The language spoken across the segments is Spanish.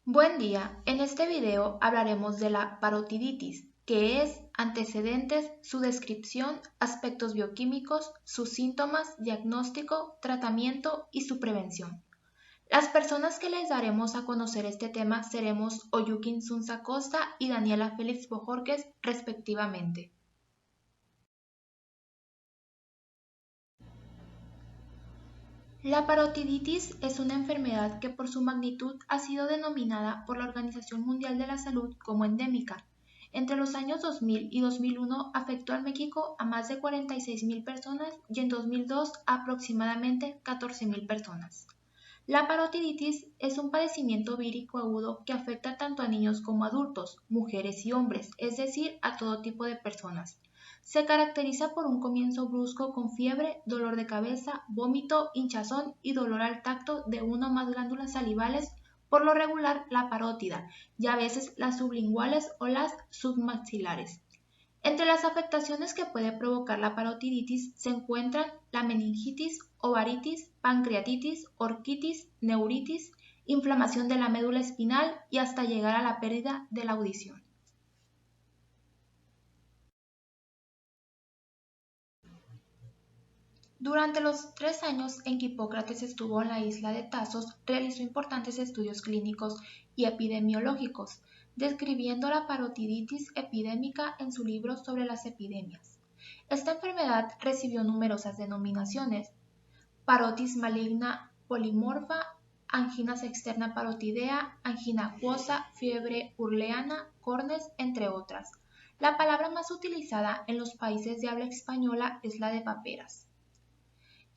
Buen día, en este video hablaremos de la parotiditis, que es antecedentes, su descripción, aspectos bioquímicos, sus síntomas, diagnóstico, tratamiento y su prevención. Las personas que les daremos a conocer este tema seremos Oyukin Sunza Costa y Daniela Félix Bojorquez, respectivamente. La parotiditis es una enfermedad que por su magnitud ha sido denominada por la Organización Mundial de la Salud como endémica. Entre los años 2000 y 2001 afectó al México a más de 46.000 personas y en 2002 a aproximadamente 14.000 personas. La parotiditis es un padecimiento vírico agudo que afecta tanto a niños como a adultos, mujeres y hombres, es decir, a todo tipo de personas. Se caracteriza por un comienzo brusco con fiebre, dolor de cabeza, vómito, hinchazón y dolor al tacto de una o más glándulas salivales, por lo regular la parótida, y a veces las sublinguales o las submaxilares. Entre las afectaciones que puede provocar la parotiditis se encuentran la meningitis, ovaritis, pancreatitis, orquitis, neuritis, inflamación de la médula espinal y hasta llegar a la pérdida de la audición. Durante los 3 años en que Hipócrates estuvo en la isla de Tasos, realizó importantes estudios clínicos y epidemiológicos, describiendo la parotiditis epidémica en su libro sobre las epidemias. Esta enfermedad recibió numerosas denominaciones: parotis maligna polimorfa, angina externa parotidea, angina acuosa, fiebre urleana, cornes, entre otras. La palabra más utilizada en los países de habla española es la de paperas.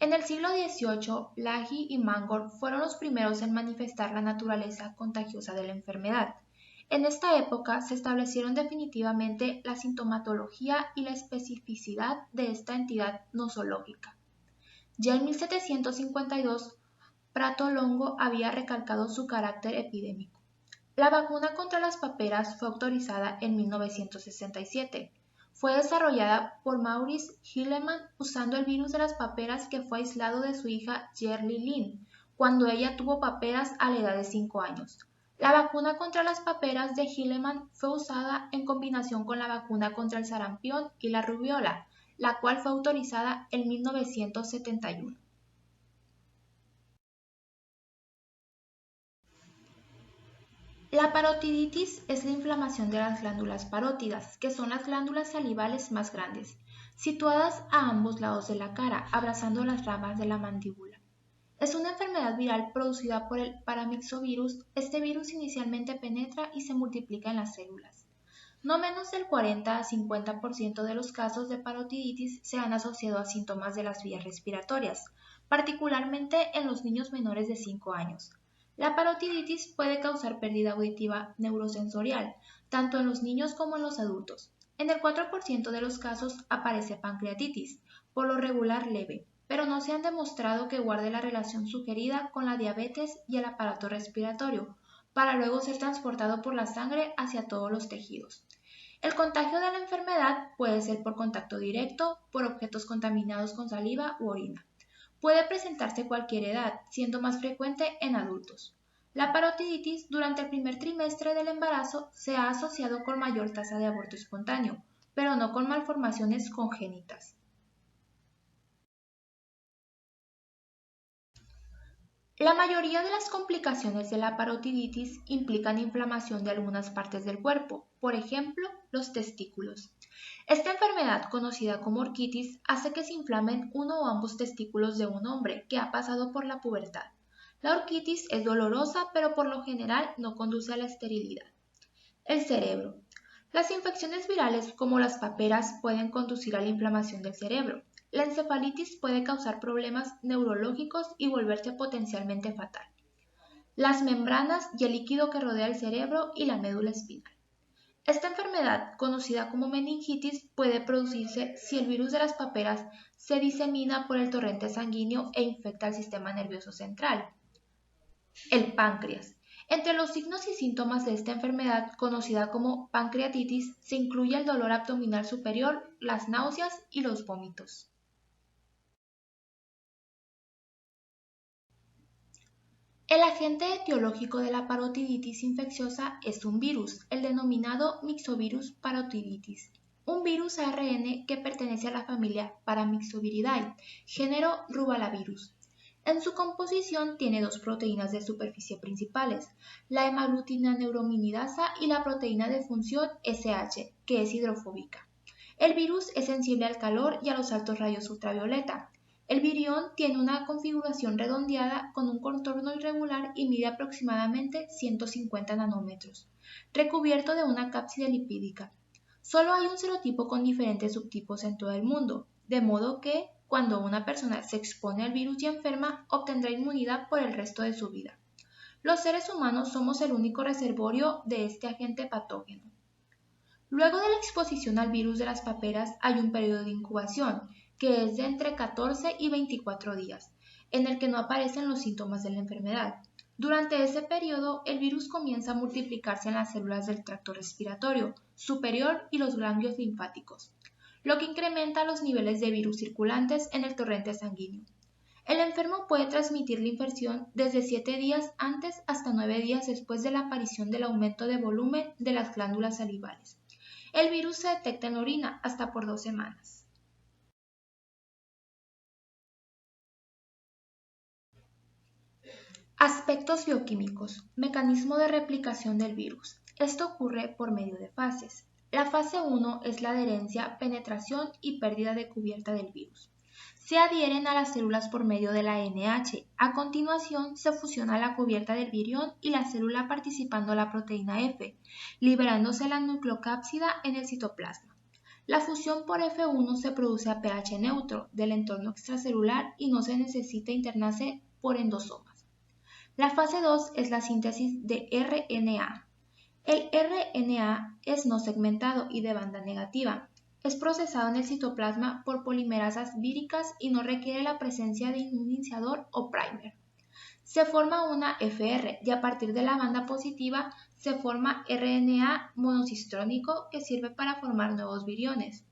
En el siglo XVIII, Lahey y Mangor fueron los primeros en manifestar la naturaleza contagiosa de la enfermedad. En esta época se establecieron definitivamente la sintomatología y la especificidad de esta entidad nosológica. Ya en 1752, Prato Longo había recalcado su carácter epidémico. La vacuna contra las paperas fue autorizada en 1967. Fue desarrollada por Maurice Hilleman usando el virus de las paperas que fue aislado de su hija Yerli Lynn, cuando ella tuvo paperas a la edad de 5 años. La vacuna contra las paperas de Hilleman fue usada en combinación con la vacuna contra el sarampión y la rubiola, la cual fue autorizada en 1971. La parotiditis es la inflamación de las glándulas parótidas, que son las glándulas salivales más grandes, situadas a ambos lados de la cara, abrazando las ramas de la mandíbula. Es una enfermedad viral producida por el paramyxovirus. Este virus inicialmente penetra y se multiplica en las células. No menos del 40 a 50% de los casos de parotiditis se han asociado a síntomas de las vías respiratorias, particularmente en los niños menores de 5 años. La parotiditis puede causar pérdida auditiva neurosensorial, tanto en los niños como en los adultos. En el 4% de los casos aparece pancreatitis, por lo regular leve, pero no se han demostrado que guarde la relación sugerida con la diabetes y el aparato respiratorio, para luego ser transportado por la sangre hacia todos los tejidos. El contagio de la enfermedad puede ser por contacto directo, por objetos contaminados con saliva u orina. Puede presentarse a cualquier edad, siendo más frecuente en adultos. La parotiditis durante el primer trimestre del embarazo se ha asociado con mayor tasa de aborto espontáneo, pero no con malformaciones congénitas. La mayoría de las complicaciones de la parotiditis implican inflamación de algunas partes del cuerpo, por ejemplo, los testículos. Esta enfermedad, conocida como orquitis, hace que se inflamen uno o ambos testículos de un hombre que ha pasado por la pubertad. La orquitis es dolorosa, pero por lo general no conduce a la esterilidad. El cerebro. Las infecciones virales como las paperas pueden conducir a la inflamación del cerebro. La encefalitis puede causar problemas neurológicos y volverse potencialmente fatal. Las membranas y el líquido que rodea el cerebro y la médula espinal. Esta enfermedad, conocida como meningitis, puede producirse si el virus de las paperas se disemina por el torrente sanguíneo e infecta el sistema nervioso central. El páncreas. Entre los signos y síntomas de esta enfermedad, conocida como pancreatitis, se incluye el dolor abdominal superior, las náuseas y los vómitos. El agente etiológico de la parotiditis infecciosa es un virus, el denominado Myxovirus parotiditis, un virus ARN que pertenece a la familia Paramyxoviridae, género Rubalavirus. En su composición tiene dos proteínas de superficie principales, la hemaglutinaneurominidasa y la proteína de función SH, que es hidrofóbica. El virus es sensible al calor y a los altos rayos ultravioleta. El virión tiene una configuración redondeada con un contorno irregular y mide aproximadamente 150 nanómetros, recubierto de una cápside lipídica. Solo hay un serotipo con diferentes subtipos en todo el mundo, de modo que, cuando una persona se expone al virus y enferma, obtendrá inmunidad por el resto de su vida. Los seres humanos somos el único reservorio de este agente patógeno. Luego de la exposición al virus de las paperas hay un periodo de incubación, que es de entre 14 y 24 días, en el que no aparecen los síntomas de la enfermedad. Durante ese periodo, el virus comienza a multiplicarse en las células del tracto respiratorio superior y los ganglios linfáticos, lo que incrementa los niveles de virus circulantes en el torrente sanguíneo. El enfermo puede transmitir la infección desde 7 días antes hasta 9 días después de la aparición del aumento de volumen de las glándulas salivales. El virus se detecta en la orina hasta por 2 semanas. Aspectos bioquímicos. Mecanismo de replicación del virus. Esto ocurre por medio de fases. La fase 1 es la adherencia, penetración y pérdida de cubierta del virus. Se adhieren a las células por medio de la NH. A continuación se fusiona la cubierta del virión y la célula participando la proteína F, liberándose la nucleocápsida en el citoplasma. La fusión por F1 se produce a pH neutro del entorno extracelular y no se necesita internarse por endosomas. La fase 2 es la síntesis de RNA. El RNA es no segmentado y de banda negativa. Es procesado en el citoplasma por polimerasas víricas y no requiere la presencia de un iniciador o primer. Se forma una FR y a partir de la banda positiva se forma RNA monocistrónico que sirve para formar nuevos viriones.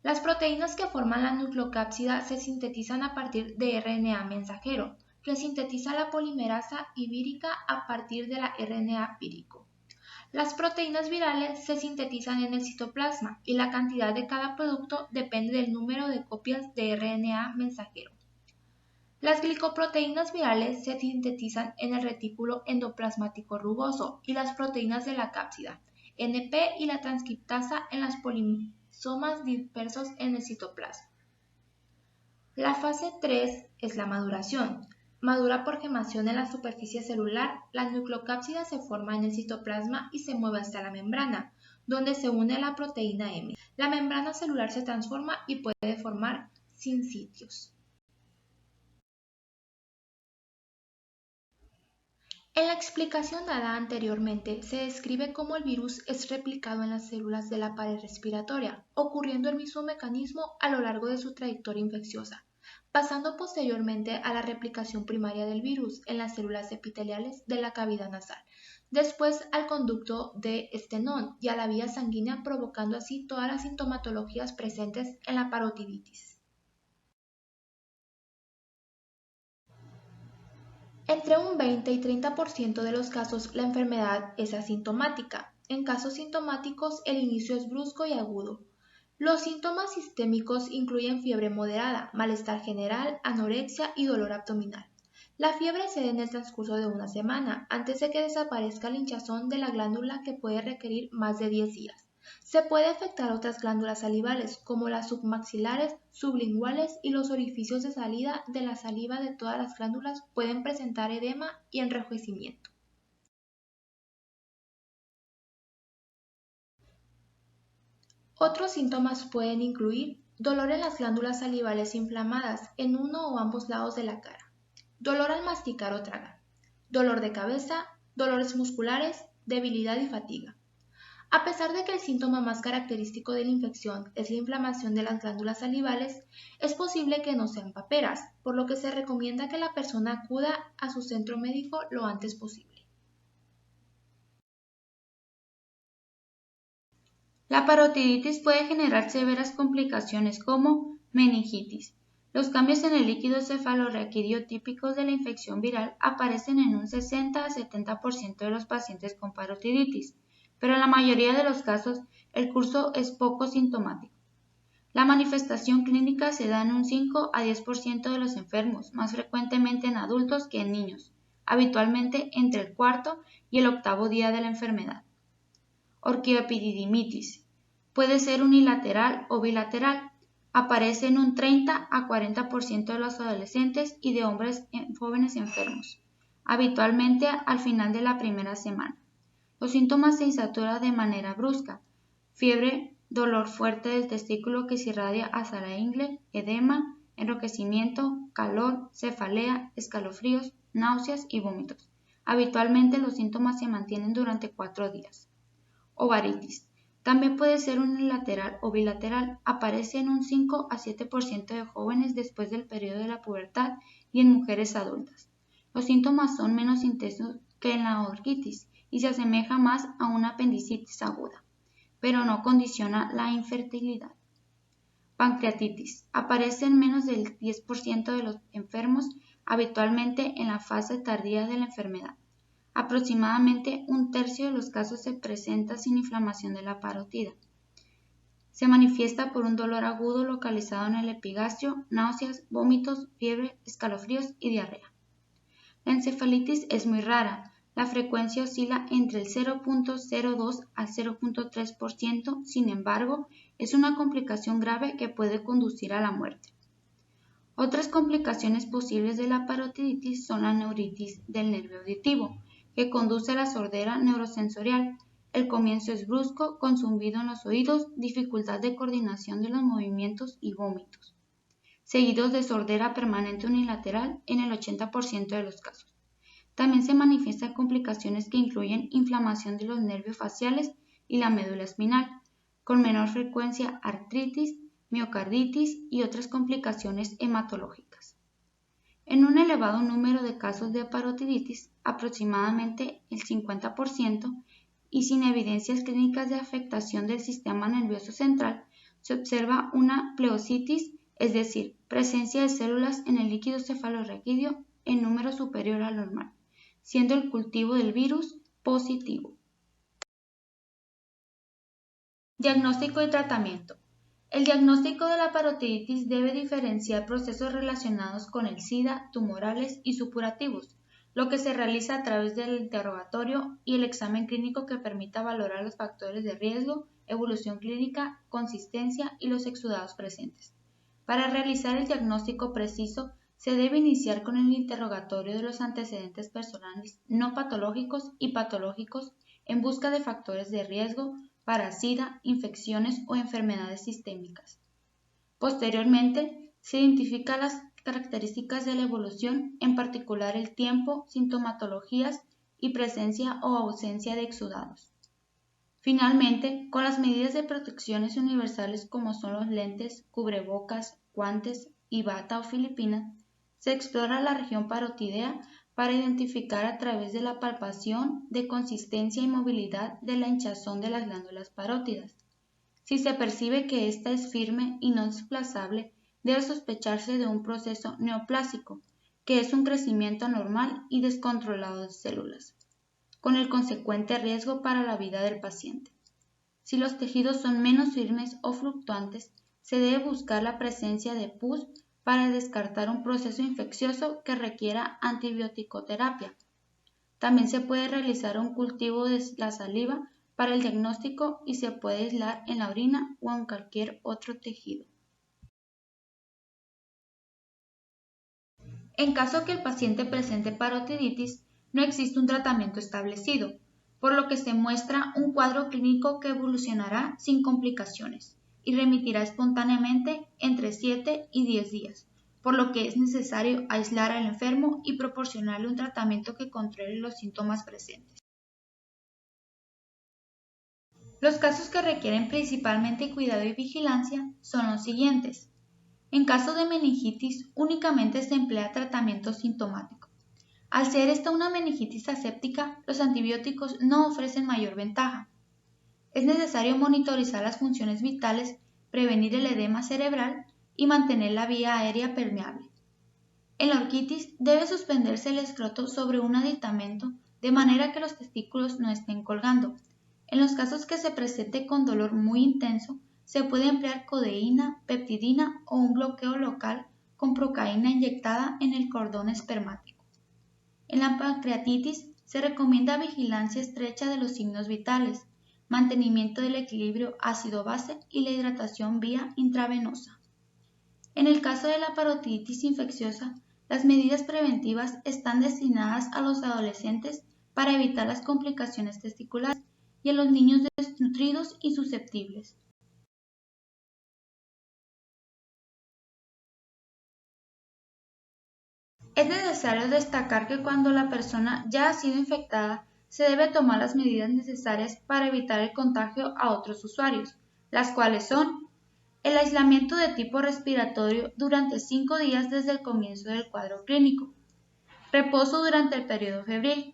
Las proteínas que forman la nucleocápsida se sintetizan a partir de RNA mensajero, que sintetiza la polimerasa y vírica a partir de la RNA vírico. Las proteínas virales se sintetizan en el citoplasma y la cantidad de cada producto depende del número de copias de RNA mensajero. Las glicoproteínas virales se sintetizan en el retículo endoplasmático rugoso y las proteínas de la cápsida, NP y la transcriptasa en las polisomas dispersos en el citoplasma. La fase 3 es la maduración. Madura por gemación en la superficie celular, la nucleocápsida se forma en el citoplasma y se mueve hasta la membrana, donde se une la proteína M. La membrana celular se transforma y puede formar sincitios. En la explicación dada anteriormente se describe cómo el virus es replicado en las células de la pared respiratoria, ocurriendo el mismo mecanismo a lo largo de su trayectoria infecciosa, pasando posteriormente a la replicación primaria del virus en las células epiteliales de la cavidad nasal, después al conducto de estenón y a la vía sanguínea, provocando así todas las sintomatologías presentes en la parotiditis. Entre un 20 y 30% de los casos la enfermedad es asintomática. En casos sintomáticos el inicio es brusco y agudo. Los síntomas sistémicos incluyen fiebre moderada, malestar general, anorexia y dolor abdominal. La fiebre cede en el transcurso de una semana, antes de que desaparezca la hinchazón de la glándula que puede requerir más de 10 días. Se puede afectar otras glándulas salivales, como las submaxilares, sublinguales y los orificios de salida de la saliva de todas las glándulas pueden presentar edema y enrojecimiento. Otros síntomas pueden incluir dolor en las glándulas salivales inflamadas en uno o ambos lados de la cara, dolor al masticar o tragar, dolor de cabeza, dolores musculares, debilidad y fatiga. A pesar de que el síntoma más característico de la infección es la inflamación de las glándulas salivales, es posible que no sean paperas, por lo que se recomienda que la persona acuda a su centro médico lo antes posible. La parotiditis puede generar severas complicaciones como meningitis. Los cambios en el líquido cefalorraquídeo típicos de la infección viral aparecen en un 60 a 70% de los pacientes con parotiditis, pero en la mayoría de los casos el curso es poco sintomático. La manifestación clínica se da en un 5 a 10% de los enfermos, más frecuentemente en adultos que en niños, habitualmente entre el cuarto y el octavo día de la enfermedad. Orquioepididimitis. Puede ser unilateral o bilateral. Aparece en un 30 a 40% de los adolescentes y de hombres jóvenes enfermos, habitualmente al final de la primera semana. Los síntomas se insaturan de manera brusca: fiebre, dolor fuerte del testículo que se irradia hacia la ingle, edema, enrojecimiento, calor, cefalea, escalofríos, náuseas y vómitos. Habitualmente los síntomas se mantienen durante 4 días. Ovaritis. También puede ser unilateral o bilateral. Aparece en un 5 a 7% de jóvenes después del periodo de la pubertad y en mujeres adultas. Los síntomas son menos intensos que en la orquitis y se asemeja más a una apendicitis aguda, pero no condiciona la infertilidad. Pancreatitis. Aparece en menos del 10% de los enfermos, habitualmente en la fase tardía de la enfermedad. Aproximadamente un tercio de los casos se presenta sin inflamación de la parótida. Se manifiesta por un dolor agudo localizado en el epigastrio, náuseas, vómitos, fiebre, escalofríos y diarrea. La encefalitis es muy rara. La frecuencia oscila entre el 0.02 al 0.3%, sin embargo, es una complicación grave que puede conducir a la muerte. Otras complicaciones posibles de la parotiditis son la neuritis del nervio auditivo, que conduce a la sordera neurosensorial. El comienzo es brusco, con zumbido en los oídos, dificultad de coordinación de los movimientos y vómitos, seguidos de sordera permanente unilateral en el 80% de los casos. También se manifiestan complicaciones que incluyen inflamación de los nervios faciales y la médula espinal, con menor frecuencia artritis, miocarditis y otras complicaciones hematológicas. En un elevado número de casos de parotiditis, aproximadamente el 50%, y sin evidencias clínicas de afectación del sistema nervioso central, se observa una pleositis, es decir, presencia de células en el líquido cefalorraquídeo en número superior al normal, siendo el cultivo del virus positivo. Diagnóstico y tratamiento. El diagnóstico de la parotiditis debe diferenciar procesos relacionados con el SIDA, tumorales y supurativos, lo que se realiza a través del interrogatorio y el examen clínico que permita valorar los factores de riesgo, evolución clínica, consistencia y los exudados presentes. Para realizar el diagnóstico preciso, se debe iniciar con el interrogatorio de los antecedentes personales no patológicos y patológicos en busca de factores de riesgo para SIDA, infecciones o enfermedades sistémicas. Posteriormente, se identifican las características de la evolución, en particular el tiempo, sintomatologías y presencia o ausencia de exudados. Finalmente, con las medidas de protecciones universales como son los lentes, cubrebocas, guantes y bata o filipina, se explora la región parotidea para identificar a través de la palpación de consistencia y movilidad de la hinchazón de las glándulas parótidas. Si se percibe que ésta es firme y no desplazable, debe sospecharse de un proceso neoplásico, que es un crecimiento anormal y descontrolado de células, con el consecuente riesgo para la vida del paciente. Si los tejidos son menos firmes o fluctuantes, se debe buscar la presencia de pus para descartar un proceso infeccioso que requiera antibiótico-terapia. También se puede realizar un cultivo de la saliva para el diagnóstico y se puede aislar en la orina o en cualquier otro tejido. En caso que el paciente presente parotiditis, no existe un tratamiento establecido, por lo que se muestra un cuadro clínico que evolucionará sin complicaciones y remitirá espontáneamente entre 7 y 10 días, por lo que es necesario aislar al enfermo y proporcionarle un tratamiento que controle los síntomas presentes. Los casos que requieren principalmente cuidado y vigilancia son los siguientes. En caso de meningitis, únicamente se emplea tratamiento sintomático. Al ser esta una meningitis aséptica, los antibióticos no ofrecen mayor ventaja. Es necesario monitorizar las funciones vitales, prevenir el edema cerebral, y mantener la vía aérea permeable. En la orquitis debe suspenderse el escroto sobre un aditamento de manera que los testículos no estén colgando. En los casos que se presente con dolor muy intenso, se puede emplear codeína, peptidina o un bloqueo local con procaína inyectada en el cordón espermático. En la pancreatitis se recomienda vigilancia estrecha de los signos vitales, mantenimiento del equilibrio ácido-base y la hidratación vía intravenosa. En el caso de la parotiditis infecciosa, las medidas preventivas están destinadas a los adolescentes para evitar las complicaciones testiculares y a los niños desnutridos y susceptibles. Es necesario destacar que cuando la persona ya ha sido infectada, se debe tomar las medidas necesarias para evitar el contagio a otros usuarios, las cuales son el aislamiento de tipo respiratorio durante 5 días desde el comienzo del cuadro clínico, reposo durante el periodo febril,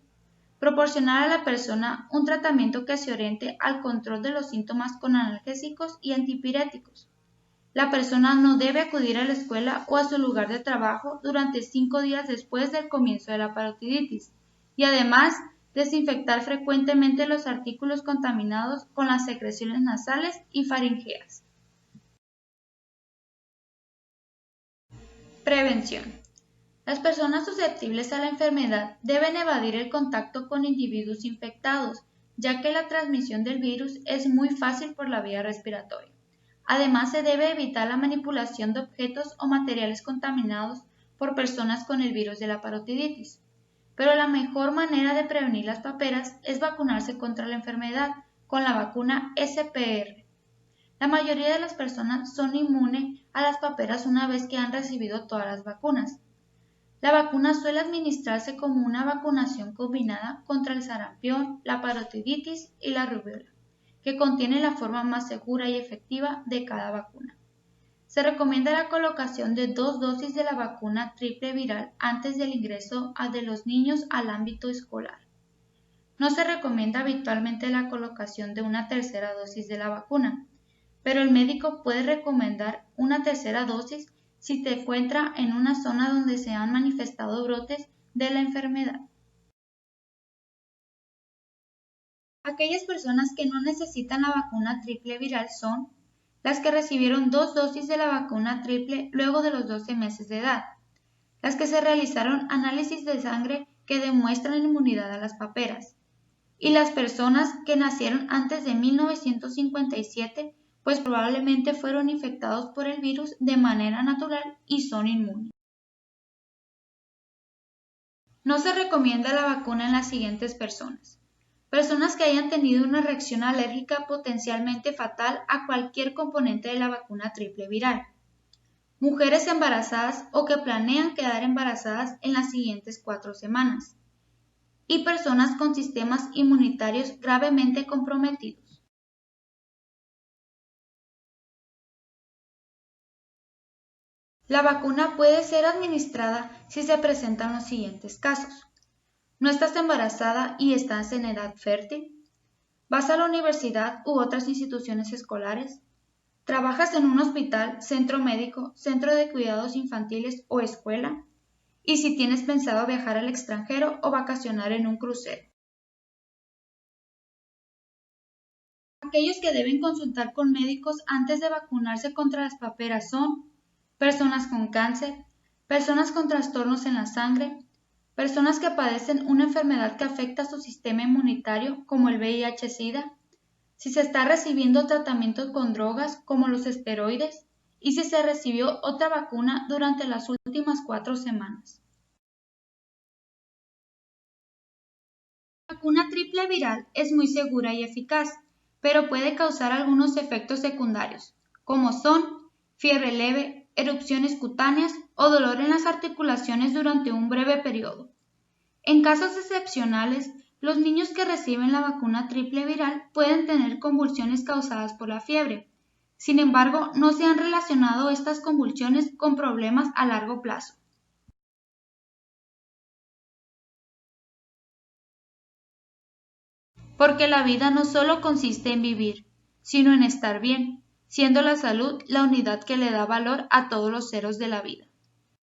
proporcionar a la persona un tratamiento que se oriente al control de los síntomas con analgésicos y antipiréticos. La persona no debe acudir a la escuela o a su lugar de trabajo durante 5 días después del comienzo de la parotiditis y además desinfectar frecuentemente los artículos contaminados con las secreciones nasales y faringeas. Prevención. Las personas susceptibles a la enfermedad deben evadir el contacto con individuos infectados, ya que la transmisión del virus es muy fácil por la vía respiratoria. Además, se debe evitar la manipulación de objetos o materiales contaminados por personas con el virus de la parotiditis. Pero la mejor manera de prevenir las paperas es vacunarse contra la enfermedad con la vacuna SPR. La mayoría de las personas son inmunes a las paperas una vez que han recibido todas las vacunas. La vacuna suele administrarse como una vacunación combinada contra el sarampión, la parotiditis y la rubiola, que contiene la forma más segura y efectiva de cada vacuna. Se recomienda la colocación de 2 dosis de la vacuna triple viral antes del ingreso de los niños al ámbito escolar. No se recomienda habitualmente la colocación de una tercera dosis de la vacuna, pero el médico puede recomendar una tercera dosis si se encuentra en una zona donde se han manifestado brotes de la enfermedad. Aquellas personas que no necesitan la vacuna triple viral son las que recibieron 2 dosis de la vacuna triple luego de los 12 meses de edad, las que se realizaron análisis de sangre que demuestran inmunidad a las paperas, y las personas que nacieron antes de 1957, pues probablemente fueron infectados por el virus de manera natural y son inmunes. No se recomienda la vacuna en las siguientes personas. Personas que hayan tenido una reacción alérgica potencialmente fatal a cualquier componente de la vacuna triple viral. Mujeres embarazadas o que planean quedar embarazadas en las siguientes 4 semanas. Y personas con sistemas inmunitarios gravemente comprometidos. La vacuna puede ser administrada si se presentan los siguientes casos. No estás embarazada y estás en edad fértil. Vas a la universidad u otras instituciones escolares. Trabajas en un hospital, centro médico, centro de cuidados infantiles o escuela. Y si tienes pensado viajar al extranjero o vacacionar en un crucero. Aquellos que deben consultar con médicos antes de vacunarse contra las paperas son personas con cáncer, personas con trastornos en la sangre, personas que padecen una enfermedad que afecta a su sistema inmunitario como el VIH-Sida, si se está recibiendo tratamiento con drogas como los esteroides y si se recibió otra vacuna durante las últimas 4 semanas. La vacuna triple viral es muy segura y eficaz, pero puede causar algunos efectos secundarios, como son fiebre leve, erupciones cutáneas o dolor en las articulaciones durante un breve periodo. En casos excepcionales, los niños que reciben la vacuna triple viral pueden tener convulsiones causadas por la fiebre. Sin embargo, no se han relacionado estas convulsiones con problemas a largo plazo. Porque la vida no solo consiste en vivir, sino en estar bien. siendo la salud la unidad que le da valor a todos los ceros de la vida.